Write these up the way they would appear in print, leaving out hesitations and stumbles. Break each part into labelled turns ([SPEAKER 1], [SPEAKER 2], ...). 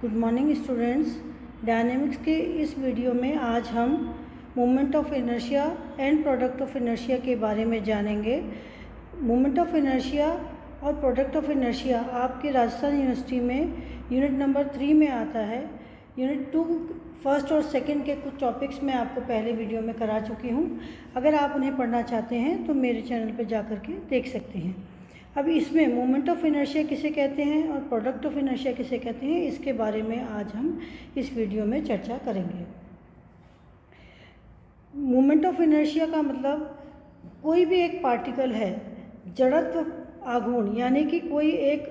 [SPEAKER 1] Good morning students. Dynamics के इस video में आज हम moment of inertia and product of inertia के बारे में जानेंगे। मोमेंट ऑफ इनर्शिया और प्रोडक्ट ऑफ इनर्शिया आपके राजस्थान यूनिवर्सिटी में यूनिट नंबर 3 में आता है। यूनिट 2 फर्स्ट और सेकंड के कुछ टॉपिक्स मैं आपको पहले वीडियो में करा चुकी हूँ। अगर आप उन्हें पढ़ना चाहते हैं तो मेरे चैनल पर जा कर के देख सकते हैं। अब इसमें मोमेंट ऑफ इनर्शिया किसे कहते हैं और प्रोडक्ट ऑफ इनर्शिया किसे कहते हैं, इसके बारे में आज हम इस वीडियो में चर्चा करेंगे। मोमेंट ऑफ इनर्शिया का मतलब कोई भी एक पार्टिकल है, जड़त्व आघूर्ण, यानी कि कोई एक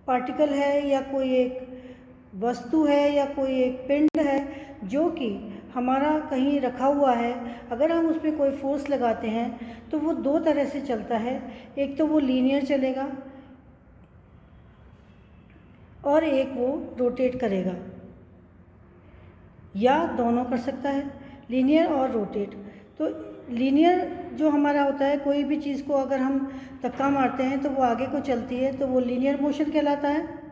[SPEAKER 1] पार्टिकल है या कोई एक वस्तु है या कोई एक पिंड है जो कि हमारा कहीं रखा हुआ है। अगर हम उस पर कोई फोर्स लगाते हैं तो वो दो तरह से चलता है। एक तो वो लीनियर चलेगा और एक वो रोटेट करेगा, या दोनों कर सकता है, लीनियर और रोटेट। तो लीनियर जो हमारा होता है, कोई भी चीज़ को अगर हम धक्का मारते हैं तो वो आगे को चलती है, तो वो लीनियर मोशन कहलाता है।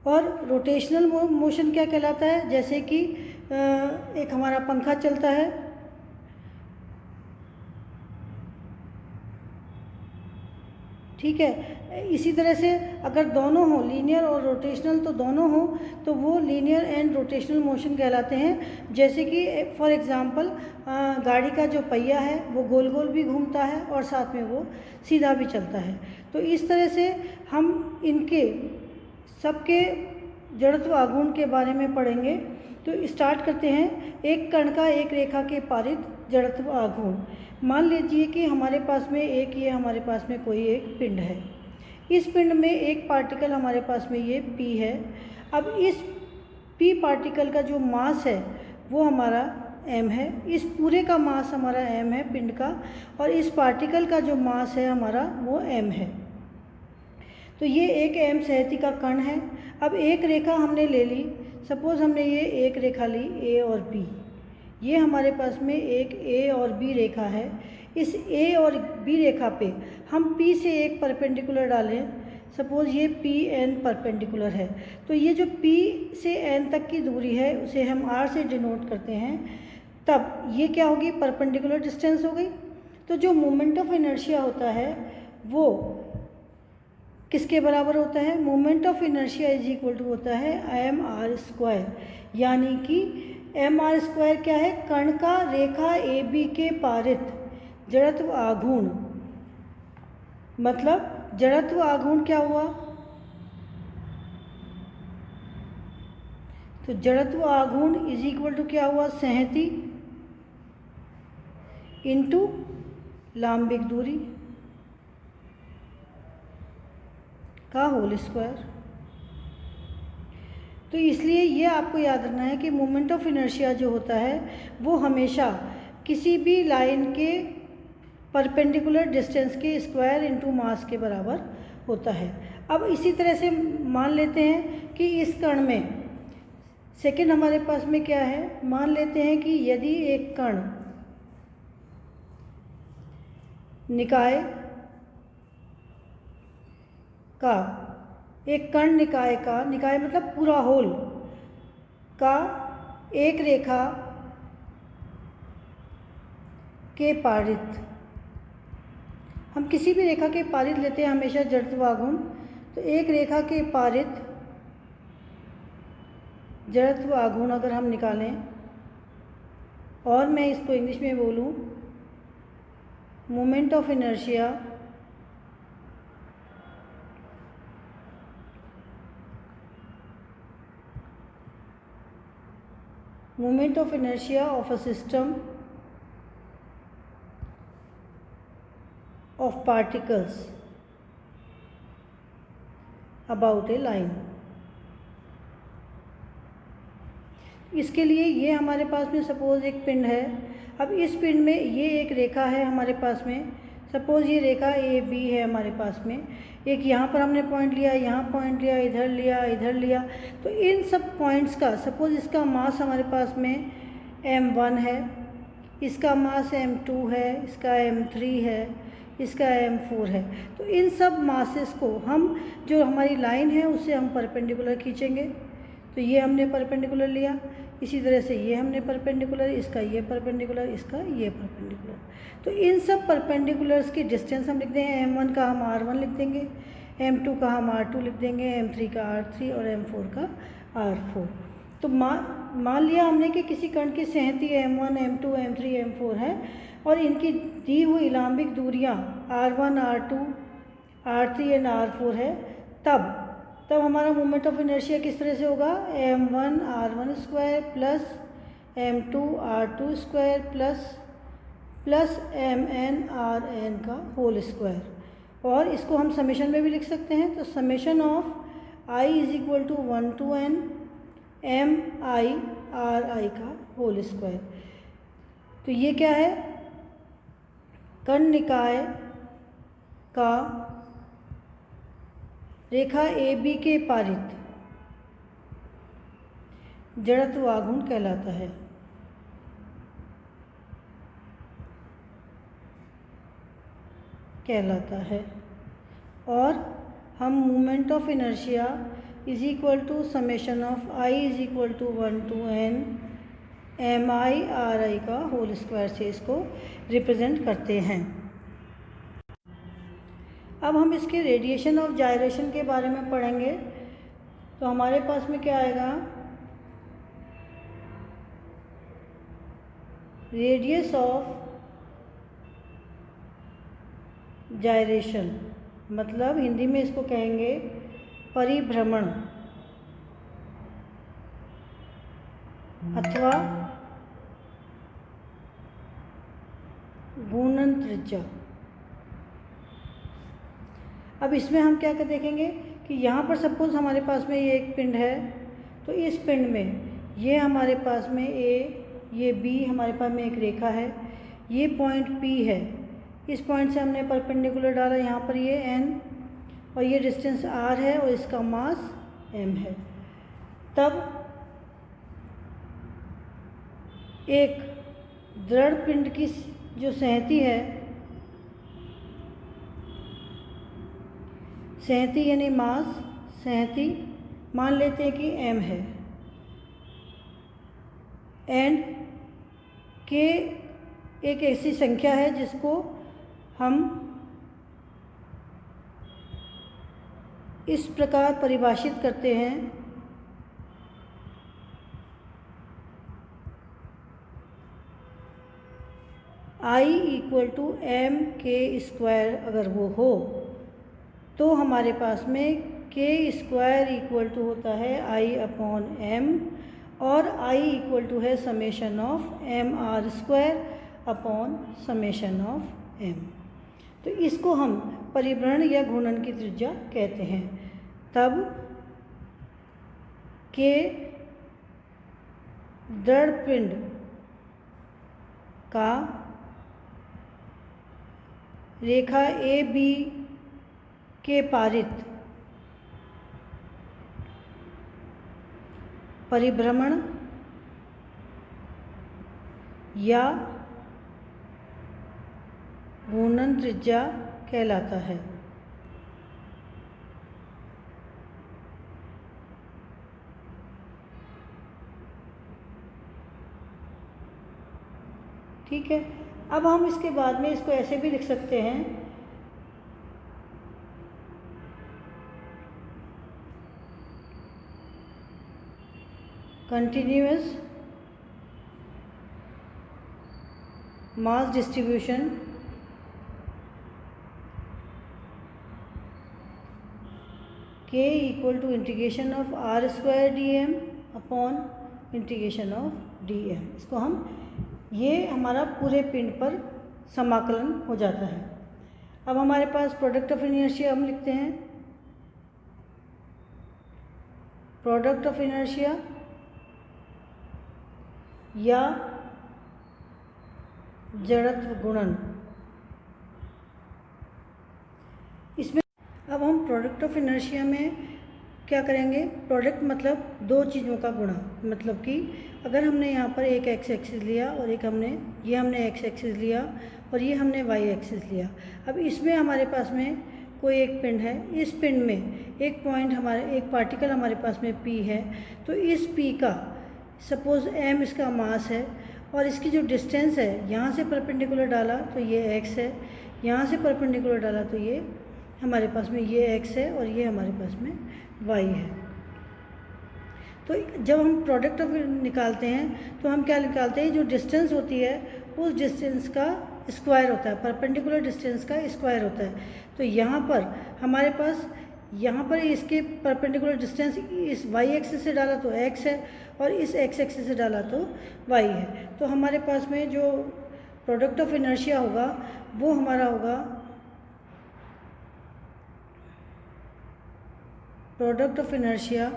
[SPEAKER 1] और रोटेशनल मोशन क्या कहलाता है? जैसे कि एक हमारा पंखा चलता है, ठीक है। इसी तरह से अगर दोनों हो, लीनियर और रोटेशनल, तो दोनों हो तो वो लीनियर एंड रोटेशनल मोशन कहलाते हैं। जैसे कि फॉर एग्जांपल गाड़ी का जो पहिया है वो गोल गोल भी घूमता है और साथ में वो सीधा भी चलता है। तो इस तरह से हम इनके सबके जड़त्व आघूर्ण के बारे में पढ़ेंगे। तो स्टार्ट करते हैं। एक कण का एक रेखा के पारित जड़त्व आघूर्ण। मान लीजिए कि हमारे पास में कोई एक पिंड है। इस पिंड में एक पार्टिकल हमारे पास में ये P है। अब इस P पार्टिकल का जो मास है वो हमारा m है। इस पूरे का मास हमारा m है पिंड का, और इस पार्टिकल का जो मास है हमारा वो m है। तो ये एक m सहती का कण है। अब एक रेखा हमने ले ली, सपोज हमने ये एक रेखा ली A और B। ये हमारे पास में एक A और B रेखा है। इस A और B रेखा पे हम P से एक परपेंडिकुलर डालें, सपोज ये PN परपेंडिकुलर है। तो ये जो P से N तक की दूरी है उसे हम R से डिनोट करते हैं। तब ये क्या होगी? परपेंडिकुलर डिस्टेंस हो गई। तो जो मोमेंट ऑफ इनर्शिया होता है वो किसके बराबर होता है? Moment of inertia is equal to होता है mr², यानी कि mr² क्या है? कण का रेखा AB के पारित जड़त्व आघूर्ण। मतलब जड़त्व आघूर्ण क्या हुआ? तो जड़त्व आघूर्ण इज इक्वल टू क्या हुआ? संहति इंटू लांबिक दूरी का होल स्क्वायर। तो इसलिए ये आपको याद रखना है कि मोमेंट ऑफ इनर्शिया जो होता है वो हमेशा किसी भी लाइन के परपेंडिकुलर डिस्टेंस के स्क्वायर इनटू मास के बराबर होता है। अब इसी तरह से मान लेते हैं कि इस कण में सेकेंड हमारे पास में क्या है? मान लेते हैं कि यदि एक कण निकाय का, एक कण निकाय का, निकाय मतलब पूरा होल का एक रेखा के पारित, हम किसी भी रेखा के पारित लेते हैं हमेशा जड़त्व आघूर्ण। तो एक रेखा के पारित जड़त्व आघूर्ण अगर हम निकालें, और मैं इसको इंग्लिश में बोलूं, moment of inertia of a system of particles about a line। इसके लिए ये हमारे पास में सपोज एक पिंड है। अब इस पिंड में ये एक रेखा है हमारे पास में, सपोज ये रेखा AB है हमारे पास में। एक यहाँ पर हमने पॉइंट लिया, यहाँ पॉइंट लिया, इधर लिया, इधर लिया। तो इन सब पॉइंट्स का सपोज इसका मास हमारे पास में m1 है, इसका मास m2 है, इसका m3 है, इसका m4 है। तो इन सब मासेस को हम, जो हमारी लाइन है उससे हम परपेंडिकुलर खींचेंगे। तो ये हमने परपेंडिकुलर लिया, इसी तरह से ये हमने परपेंडिकुलर, इसका ये परपेंडिकुलर, इसका ये परपेंडिकुलर। तो इन सब परपेंडिकुलर्स की डिस्टेंस हम लिख देंगे, m1 का हम r1 लिख देंगे, m2 का हम r2 लिख देंगे, m3 का r3 और m4 का r4। तो मान लिया हमने कि किसी कण की संहति m1, m2, m3, m4 है और इनकी दी हुई इलाम्बिक दूरियां r1, r2, r3 and r4 है। तब हमारा मोमेंट ऑफ इनर्शिया किस तरह से होगा, m1 r1 square plus m2 r2 square plus mn rn का होल स्क्वायर। और इसको हम समेशन में भी लिख सकते हैं। तो summation of i is equal to 1 to n m i r i का होल स्क्वायर। तो ये क्या है, कण निकाय का रेखा ए बी के पारित जड़त्व आघूर्ण कहलाता है। और हम moment of inertia is equal to summation of i is equal to 1 to n m i r i का होल स्क्वायर से इसको रिप्रेजेंट करते हैं। अब हम इसके रेडिएशन ऑफ जायरेशन के बारे में पढ़ेंगे। तो हमारे पास में क्या आएगा, रेडियस ऑफ जायरेशन, मतलब हिंदी में इसको कहेंगे परिभ्रमण अथवा घूर्णन त्रिज्या। अब इसमें हम क्या कर देखेंगे कि यहाँ पर सपोज हमारे पास में ये एक पिंड है, तो इस पिंड में ये हमारे पास में ए, ये बी, हमारे पास में एक रेखा है, ये पॉइंट पी है, इस पॉइंट से हमने परपेंडिकुलर डाला, यहाँ पर ये एन और ये डिस्टेंस आर है और इसका मास एम है। तब एक दृढ़ पिंड की जो संहति है, संहति यानी मास, संहति मान लेते हैं कि m है, एंड के एक ऐसी संख्या है जिसको हम इस प्रकार परिभाषित करते हैं, I इक्वल टू एम के स्क्वायर। अगर वो हो तो हमारे पास में के स्क्वायर इक्वल टू होता है आई अपॉन एम, और आई इक्वल टू है summation of m r square upon summation of m. तो इसको हम परिभ्रमण या घूर्णन की त्रिज्या कहते हैं। तब के दृढ़ पिंड का रेखा ए बी के पारित परिभ्रमण या घूर्णन त्रिज्या कहलाता है। ठीक है। अब हम इसके बाद में इसको ऐसे भी लिख सकते हैं, कंटिन्यूअस मास डिस्ट्रीब्यूशन के equal to integration of r square d m upon integration of d m. इसको हम, ये हमारा पूरे पिंड पर समाकलन हो जाता है। अब हमारे पास प्रोडक्ट ऑफ इनर्शिया हम लिखते हैं, प्रोडक्ट ऑफ इनर्शिया या जड़त्व गुणन। इसमें अब हम प्रोडक्ट ऑफ इनर्शिया में क्या करेंगे, प्रोडक्ट मतलब दो चीज़ों का गुणा। मतलब कि अगर हमने यहाँ पर एक एक्स एक्सिस लिया और एक हमने एक्स एक्सिस लिया और ये हमने वाई एक्सिस लिया। अब इसमें हमारे पास में कोई एक पिंड है, इस पिंड में एक पार्टिकल हमारे पास में p है, तो इस p का सपोज़ m इसका मास है और इसकी जो डिस्टेंस है, यहाँ से परपेंडिकुलर डाला तो ये x है, यहाँ से परपेंडिकुलर डाला तो ये हमारे पास में ये x है और ये हमारे पास में y है। तो जब हम प्रोडक्ट ऑफ निकालते हैं तो हम क्या निकालते हैं, जो डिस्टेंस होती है उस डिस्टेंस का स्क्वायर होता है, परपेंडिकुलर डिस्टेंस का स्क्वायर होता है। तो यहाँ पर हमारे पास यहाँ पर इसके परपेंडिकुलर डिस्टेंस इस y एक्सिस से डाला तो x है और इस x एक्सिस से डाला तो y है। तो हमारे पास में जो प्रोडक्ट ऑफ इनर्शिया होगा वो हमारा होगा product of inertia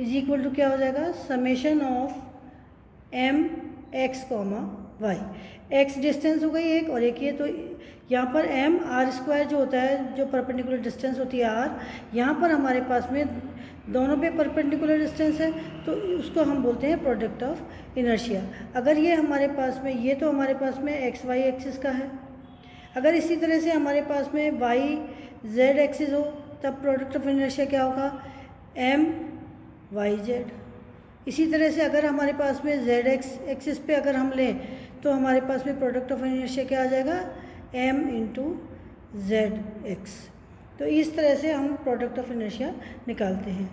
[SPEAKER 1] is equal to क्या हो जाएगा, summation of m x y। x distance हो गई एक और एक ये, तो यहाँ पर m r स्क्वायर जो होता है, जो परपेंडिकुलर डिस्टेंस होती है r, यहाँ पर हमारे पास में दोनों पे परपेंडिकुलर डिस्टेंस है तो उसको हम बोलते हैं प्रोडक्ट ऑफ इनर्शिया। अगर ये हमारे पास में, ये तो हमारे पास में एक्स वाई एक्सिस का है, अगर इसी तरह से हमारे पास में वाई जेड एक्सिस हो तब प्रोडक्ट ऑफ इनर्शिया क्या होगा, m y z। इसी तरह से अगर हमारे पास में जेड एक्सिस पे अगर हम लें तो हमारे पास में प्रोडक्ट ऑफ इनर्शिया क्या आ जाएगा, m इंटू जेड एक्स। तो इस तरह से हम प्रोडक्ट ऑफ इनर्शिया निकालते हैं।